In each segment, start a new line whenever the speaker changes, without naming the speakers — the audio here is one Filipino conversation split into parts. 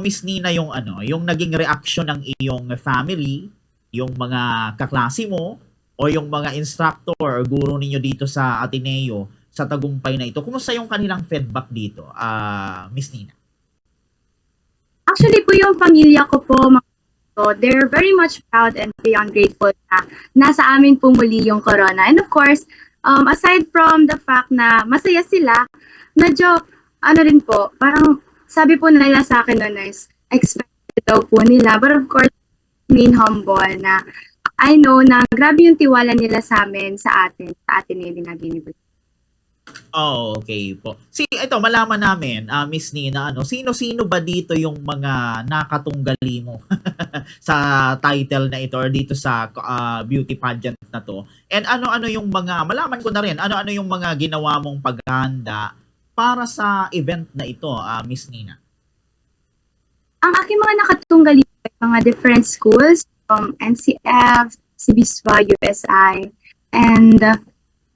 Miss Nina, yung ano, yung naging reaksyon ng iyong family, yung mga kaklase mo, o yung mga instructor or guro ninyo dito sa Ateneo sa tagumpay na ito? Kumusta yung kanilang feedback dito, Miss Nina?
Actually po yung pamilya ko po, so they're very much proud and beyond grateful na nasa amin po muli yung corona. And of course, aside from the fact na masaya sila, medyo ano rin po, parang sabi po nila sa akin noon is expected daw po nila. But of course, remain humble na I know na grabe yung tiwala nila sa amin, sa atin din na University.
Oh, okay po. Ito malaman namin, Miss Nina, ano, sino-sino ba dito yung mga nakatunggali mo sa title na ito or dito sa beauty pageant na to? And ano-ano yung mga, malaman ko na rin, ano-ano yung mga ginawa mong paghahanda para sa event na ito, Miss Nina?
Ang aking mga nakatunggali mga different schools from NCF, Sibiswa, USI, and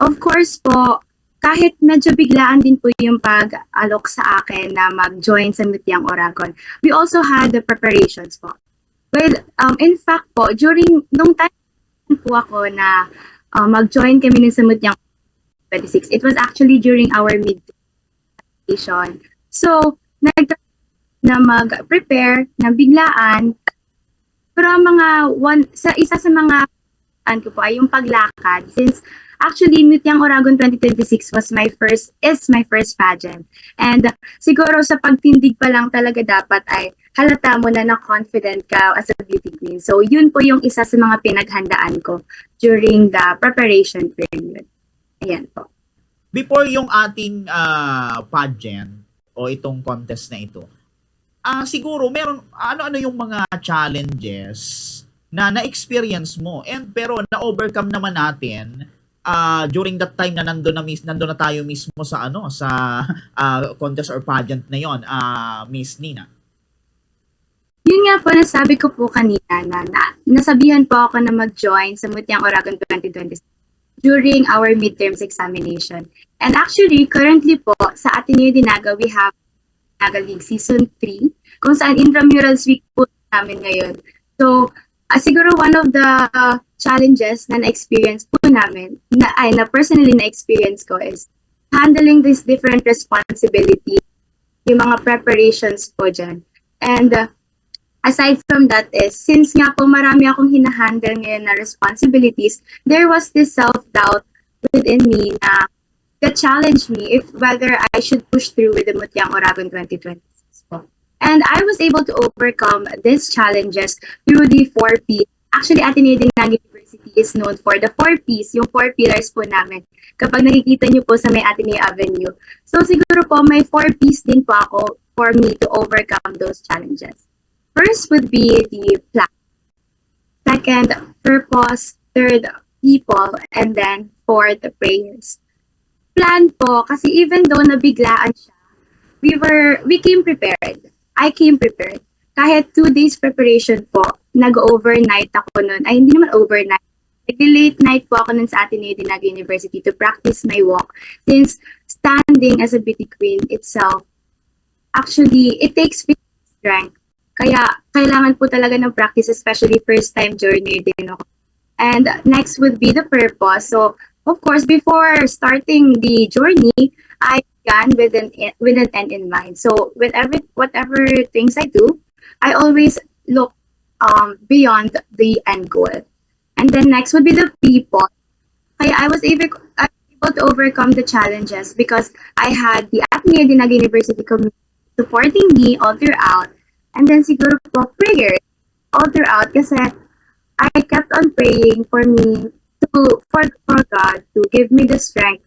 of course po, kahit medyo biglaan din po yung pag-alok sa akin na mag-join sa Mutyang Oragon, we also had the preparations po. Well, in fact po, nung time po ako na mag-join kami sa Mutyang 26, it was actually during our mid-station. So, na mag-prepare na biglaan, pero isa sa mga ko po ay yung paglakad, since actually, Mutyang Oragon 2026 is my first pageant. And siguro sa pagtindig pa lang talaga dapat ay halata mo na confident ka as a beauty queen. So yun po yung isa sa mga pinaghandaan ko during the preparation period. Ayan po.
Before yung ating pageant o itong contest na ito, siguro meron ano-ano yung mga challenges na na-experience mo pero na-overcome naman natin during that time na nandun na tayo mismo sa contest or pageant na yon, Miss Nina.
Yun nga po, nasabi ko po kanina na nasabihan po ako na mag-join sa Mutyang Oragon 2026 during our midterms examination. And actually, currently po, sa Ateneo Dinaga, we have Dinaga League Season 3, kung saan Intramurals Week po namin ngayon. So, siguro one of the challenges na na-experience po namin, na personally na-experience ko is handling this different responsibility, yung mga preparations po dyan. And aside from that is, since nga po marami akong hinahandle ngayon na responsibilities, there was this self-doubt within me that challenged me if whether I should push through with the Mutyang Oragon 2026 po. And I was able to overcome these challenges through the 4P. Actually, Ateneo Dinaga University is known for the 4Ps, yung 4 pillars po namin. Kapag nakikita nyo po sa may Ateneo Avenue. So siguro po may 4 Ps din po ako for me to overcome those challenges. First would be the plan. Second, purpose. Third, people. And then, fourth, prayers. Plan po, kasi even though nabiglaan siya, we came prepared. I came prepared. Kahit 2 days preparation po, nag-overnight ako nun. Ay, hindi naman overnight. Nag-late night po ako nun sa Ateneo Dinaga University to practice my walk. Since standing as a beauty queen itself, actually, it takes strength. Kaya, kailangan po talaga ng practice, especially first-time journey din ako. And next would be the purpose. So, of course, before starting the journey, I began with an end in mind. So, whatever things I do, I always look beyond the end goal. And then next would be the people. I was able to overcome the challenges because I had the Ateneo Dinaga University community supporting me all throughout. And then siguro po prayers all throughout kasi I kept on praying for God to give me the strength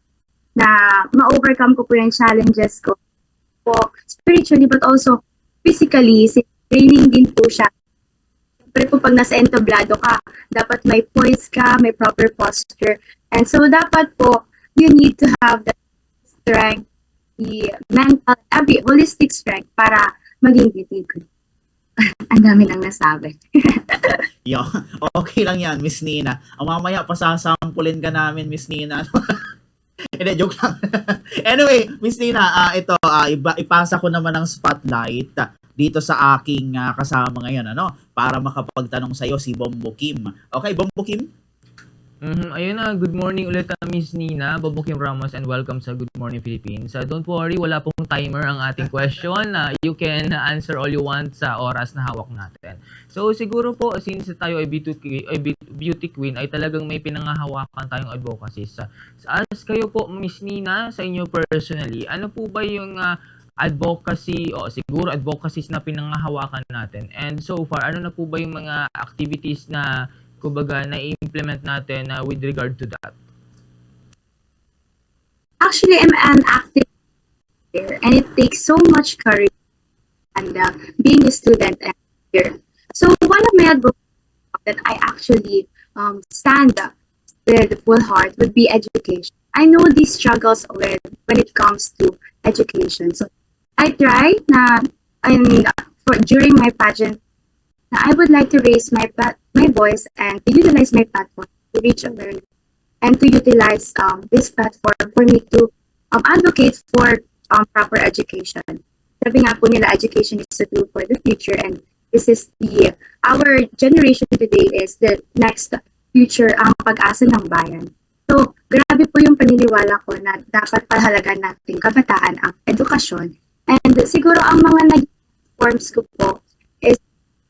na ma-overcome ko po yung challenges ko po spiritually but also physically. Training din po siya. Siyempre po pag nasa entablado ka, dapat may poise ka, may proper posture. And so dapat po, you need to have the strength, the mental, every holistic strength para maging beauty good. Ang dami nang nasabi.
Yo, okay lang yan, Miss Nina. Mamaya pasasampulin ka namin, Miss Nina. Hindi, joke lang. Anyway, Miss Nina, ipasa ko naman ang spotlight dito sa aking kasama ngayon, ano, para makapagtanong sa iyo si Bombo Kim. Okay, Bombo Kim?
Ayun na, good morning ulit Miss Nina, Bobo Kim Ramos, and welcome sa Good Morning Philippines. Don't worry, wala pong timer ang ating question. You can answer all you want sa oras na hawak natin. So siguro po, since tayo ay beauty queen, ay talagang may pinangahawakan tayong advocacies. As kayo po, Miss Nina, sa inyo personally, ano po ba yung advocacy o siguro advocacies na pinangahawakan natin? And so far, ano na po ba yung mga activities na kumbaga na-implement natin with regard to that?
Actually, I'm an active here, and it takes so much courage and being a student and here. So one of my advocacies that I actually stand up with full heart would be education. I know these struggles when it comes to education. So I try during my pageant, I would like to raise my voice and to utilize my platform to reach awareness and to utilize this platform for me to advocate for proper education. Sabi nga po nila, education is the tool for the future, and this is our generation today is the next future, ang pag-asa ng bayan. So, grabe po yung paniniwala ko na dapat pahalagan natin kabataan ang edukasyon. And siguro ang mga nag-forms ko po is,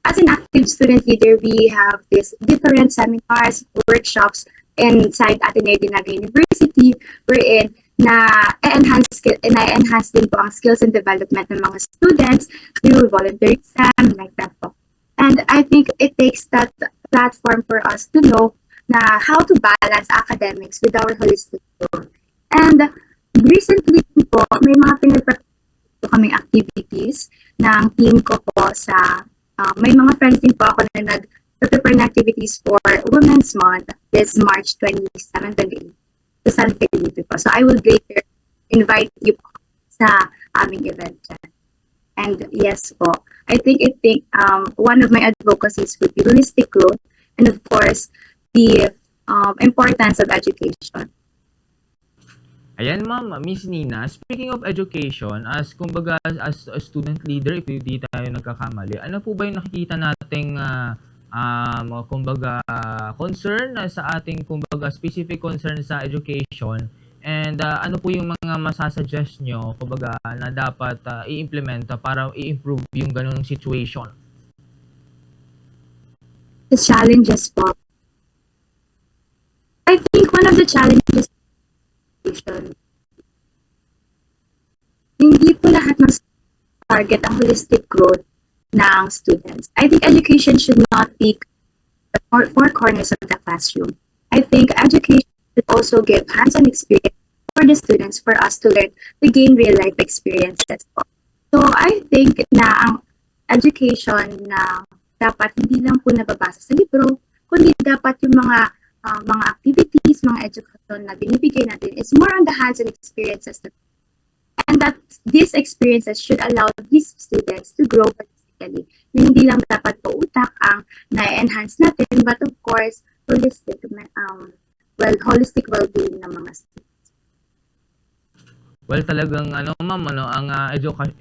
as an active student leader, we have these different seminars, workshops inside Ateneo Dinaga University, wherein na-enhance din po ang skills and development ng mga students through voluntary exam, like that po. And I think it takes that platform for us to know na how to balance academics with our holistic growth. And recently po, may mga pinag-practice kaming activities ng team ko po sa may mga friends din po ako na nag-prepare na activities for Women's Month this March 27-28 sa San Felipe po. So I will later invite you po sa aming event dyan. And yes po, I think one of my advocacies would be holistic growth and of course the importance of education.
Ayan ma'am, Miss Nina, speaking of education, as kumbaga as a student leader, if hindi tayo nagkakamali, ano po ba yung nakikita nating kumbaga concern sa ating kumbaga specific concern sa education, and ano po yung mga masasuggest nyo kumbaga na dapat i-implement para i-improve yung ganung situation?
The challenges po. I think one of the challenges hindi po lahat ng target ang holistic growth ng students. I think education should not be the four corners of the classroom. I think education should also give hands-on experience for the students for us to learn to gain real-life experiences. So I think na ang education na dapat hindi lang po nababasa sa libro, kundi dapat yung mga activities, mga education na binibigay natin is more on the hands-on experiences. And that these experiences should allow these students to grow holistically. Na hindi lang dapat po utak ang na-enhance natin, but of course, holistic well-being ng mga students.
Well, talagang ma'am, ang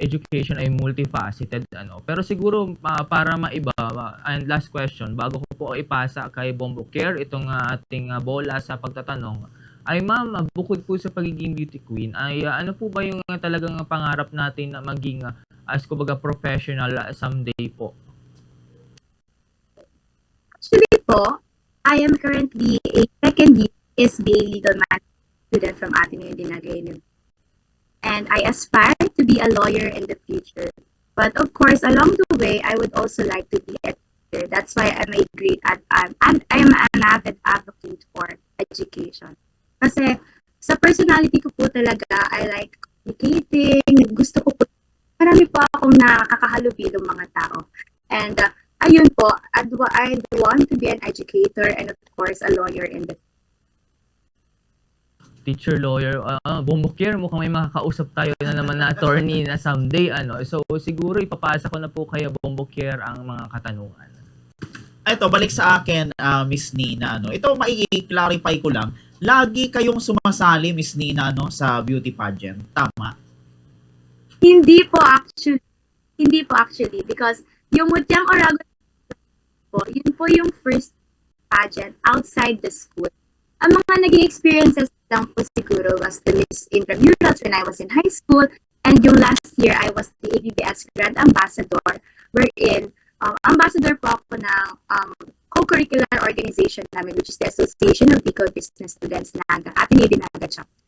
education ay multifaceted Pero siguro para maiba, and last question bago ko po ipasa kay Bombo Care itong ating bola sa pagtatanong, ay ma'am, bukod po sa pagiging beauty queen, ay ano po ba yung talagang pangarap natin na maging as kumbaga professional someday po?
Actually po, I am currently a second year SBA Legal Management student from Ateneo Dinaga University. And I aspire to be a lawyer in the future. But of course, along the way, I would also like to be a teacher. That's why I'm an avid advocate for education. Kasi sa personality ko po talaga, I like communicating. Gusto ko po, marami po akong nakakahalubilo mga tao. And ayun po, I'd want to be an educator and of course, a lawyer in the future.
Teacher, lawyer, Bombo Care, mukhang may makakausap tayo na naman na attorney na someday, So, siguro ipapasa ko na po kay Bombo Care ang mga katanungan.
Ito, balik sa akin, Miss Nina, Ito, mai-clarify ko lang. Lagi kayong sumasali, Miss Nina, sa beauty pageant. Tama?
Hindi po actually. Hindi po actually, because yung Mutyang Oragon po, yun po yung first pageant outside the school. Ang mga naging experiences lang po siguro was the Miss Intramurals when I was in high school, and yung last year I was the ABBS Grand Ambassador, wherein ambassador po ako ng co-curricular organization namin, which is the Association of Bicol Business Students Naga, Ateneo de Naga Chapter.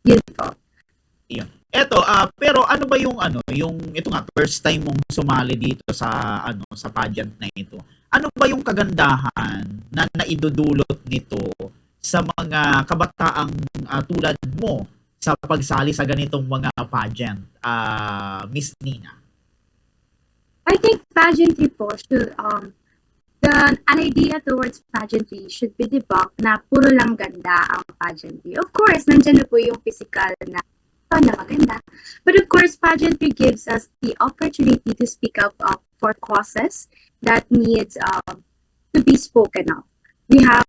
Yun po.
Eto, pero ano ba yung ito nga first time mong sumali dito sa sa pageant na ito. Ano ba yung kagandahan na naidudulot nito sa mga kabataang tulad mo sa pagsali sa ganitong mga pageant, Miss Nina?
I think pageantry po should, an idea towards pageantry should be debunked na puro lang ganda ang pageantry. Of course, nandyan na po yung physical na maganda. But of course, pageantry gives us the opportunity to speak up for causes that needs to be spoken of. We have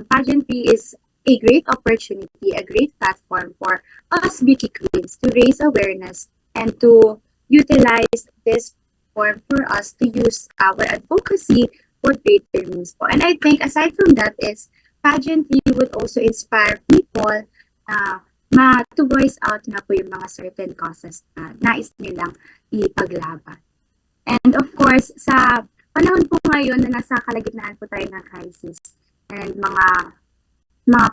pageantry is a great opportunity, a great platform for us beauty queens to raise awareness and to utilize this platform for us to use our advocacy for greater means po. And I think aside from that is pageantry would also inspire people to voice out na po yung mga certain causes na nais nilang ipaglaban. And of course, sa panahon po ngayon na nasa kalagitnaan po tayo ng crisis and mga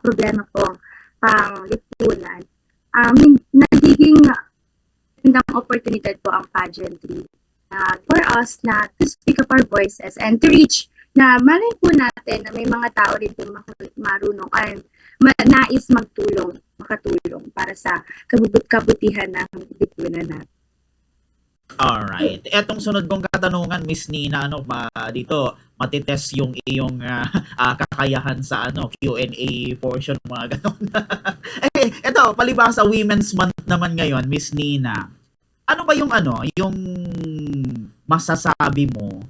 problema po pang lipunan, nagiging magandang oportunidad po ang pageantry for us na to speak up our voices and to reach na malay po natin na may mga tao rin po marunong ay nais makatulong para sa kabutihan ng lipunan natin.
Alright. Etong sunod kong katanungan, Miss Nina, dito matitest yung iyong kakayahan sa Q&A portion, mga ganun. Eto, palibhasa Women's Month naman ngayon, Miss Nina. Ano ba yung yung masasabi mo,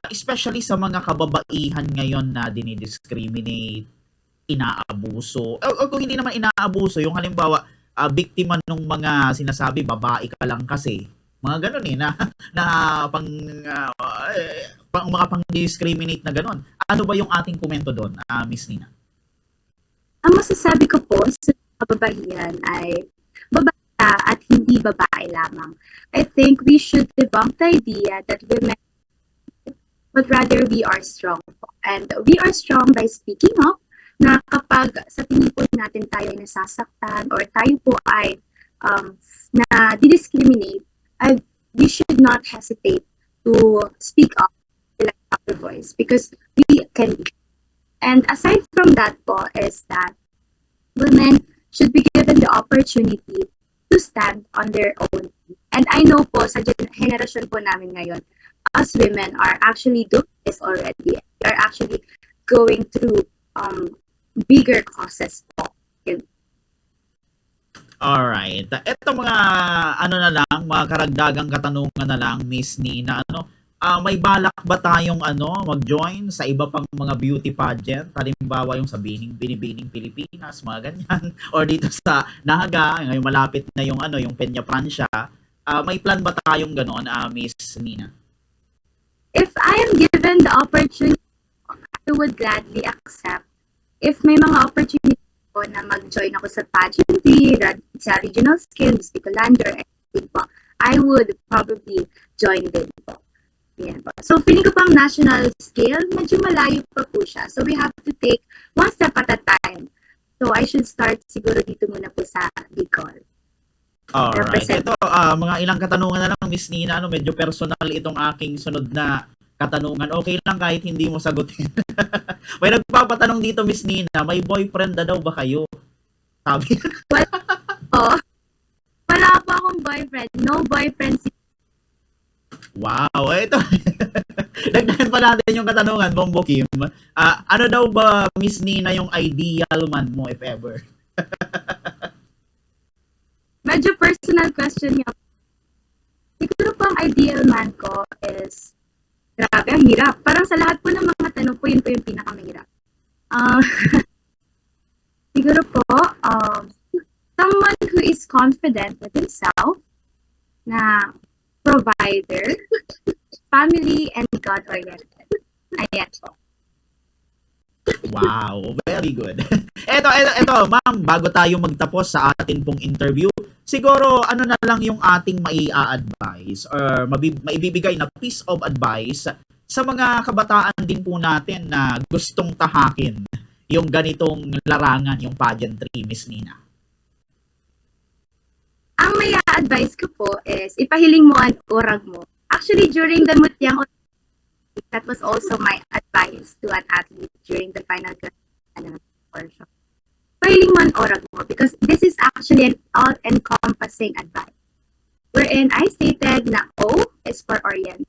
especially sa mga kababaihan ngayon na dinidiscriminate, inaabuso, o kung hindi naman inaabuso, yung halimbawa, biktima ng mga sinasabi, babae ka lang kasi, mga ganun na mga pang-discriminate na ganun. Ano ba yung ating komento doon, Miss Nina?
Ang masasabi ko po sa kababaihan ay babae at hindi babae lamang. I think we should debunk the idea that women, but rather we are strong. And we are strong by speaking up na kapag sa tingin po natin tayo ay nasasaktan or tayo po ay na discriminate, we should not hesitate to speak up with our voice because we can be. And aside from that po is that women should be given the opportunity to stand on their own feet. And I know po sa generation po namin ngayon, us women are actually doing this already. We are actually going through bigger causes po.
Alright. Ito mga mga karagdagang katanungan na lang, Miss Nina, may balak ba tayong mag-join sa iba pang mga beauty pageant? Halimbawa yung sa Binibining Pilipinas, mga ganyan. Or dito sa Naga, ngayon malapit na yung yung Peña Francia. May plan ba tayong ganon, Miss Nina?
If I am given the opportunity, I would gladly accept. If may mga opportunity po na mag-join ako sa pageantry, sa regional scale, Miss Bicolander, I would probably join din po. Yan po. So, feeling ko pang national scale, medyo malayo pa po siya. So, we have to take one step at a time. So, I should start siguro dito muna po sa Bicol.
Alright. Ito, mga ilang katanungan na lang, Miss Nina. Medyo personal itong aking sunod na katanungan. Okay lang kahit hindi mo sagutin. May nagpapatanong dito, Miss Nina, may boyfriend na daw ba kayo? Sabi.
Wala po akong boyfriend. No boyfriend.
Wow, ito. Dagdagan pa natin yung katanungan, Bombo Kim. Ano daw ba, Miss Nina, yung ideal man mo, if ever?
Medyo personal question yun. Siguro po ang ideal man ko is grabe, ang hirap. Parang sa lahat po ng mga tanong po, yun po yung pinakamahirap. Siguro po, someone who is confident with himself, na provider, family, and God-oriented. Ayan po.
Wow, very good. Eto, ma'am, bago tayo magtapos sa atin pong interview, siguro ano na lang yung ating mai-advise or maibibigay na piece of advice sa mga kabataan din po natin na gustong tahakin yung ganitong larangan, yung pageantry, Miss Nina.
Ang may advice ko po is ipahiling mo ang urag mo. Actually, during the Mutyang that was also my advice to an athlete during the final workshop. Pahiling mo ang orag mo because this is actually an all-encompassing advice. Wherein I stated na O is for oriented.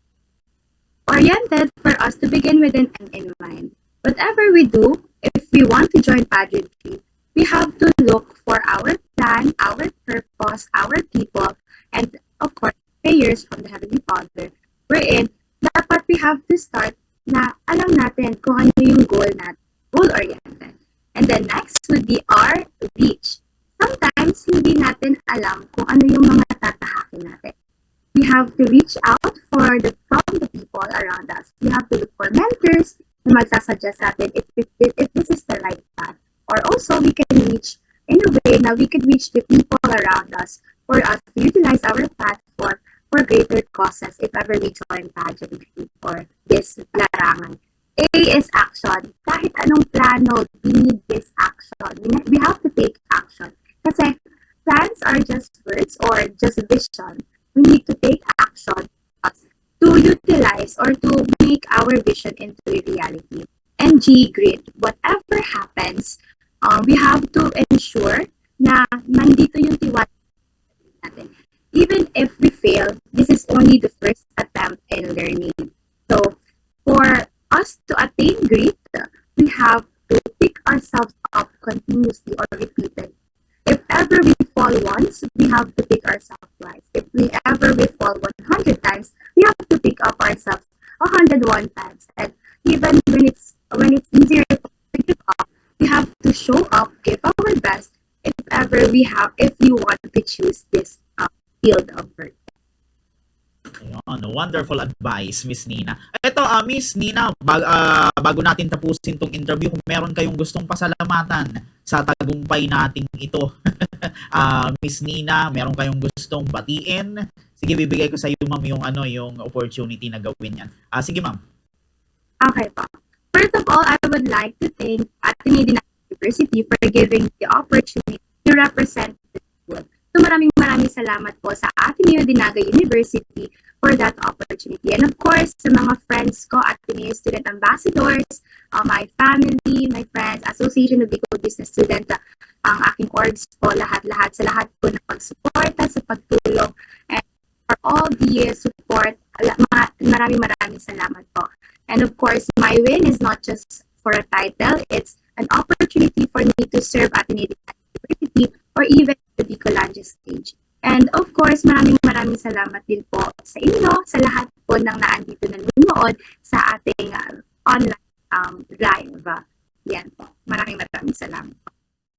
Oriented for us to begin with an end in mind. Whatever we do, if we want to join pageantry, we have to look for our plan, our purpose, our people, and of course, prayers from the Heavenly Father. Wherein dapat we have to start na alam natin kung ano yung goal natin, goal-oriented. And then next would be our reach. Sometimes, hindi natin alam kung ano yung mga tatahakin natin. We have to reach out from the people around us. We have to look for mentors na magsasuggest natin if this is the right path. Or also, we can reach in a way na we can reach the people around us for us to utilize our platform for greater causes if ever we join pageantry or this larangan. A is action. Kahit anong plano, we need this action. We have to take action. Kasi plans are just words or just vision. We need to take action to utilize or to make our vision into a reality. And G, grit. Whatever happens, we have to ensure na nandito yung tiwala natin. Even if we fail, this is only the first attempt in learning. So, for us to attain grit, we have to pick ourselves up continuously or repeatedly. If ever we fall once, we have to pick ourselves twice. If we fall 100 times, we have to pick up ourselves 101 times. And even when it's easier to pick up, we have to show up, give our best. If you want to choose this field of work.
Ayun, wonderful advice, Miss Nina. Ito, Miss Nina, bago natin tapusin tong interview, kung meron kayong gustong pasalamatan sa tagumpay nating ito, Miss Nina, meron kayong gustong batiin? Sige, bibigay ko sa iyo, ma'am, yung opportunity na gawin yan. Sige, ma'am.
Okay po. First of all, I would like to thank Ateneo Dinaga University for giving the opportunity to represent the school. So maraming salamat po sa Ateneo Dinaga University for that opportunity. And of course, sa mga friends ko, Ateneo Student Ambassadors, my family, my friends, Association of Bicol Business Student, ang aking orgs po, lahat sa lahat po na pagsuporta, sa pagtulong, and for all the support, maraming salamat po. And of course, my win is not just for a title, it's an opportunity for me to serve Ateneo Dinaga University or even the Bicolandia stage. And of course, maraming salamat din po sa inyo, sa lahat po ng naandito na nanonood sa ating online live. Yan po. Maraming salamat po.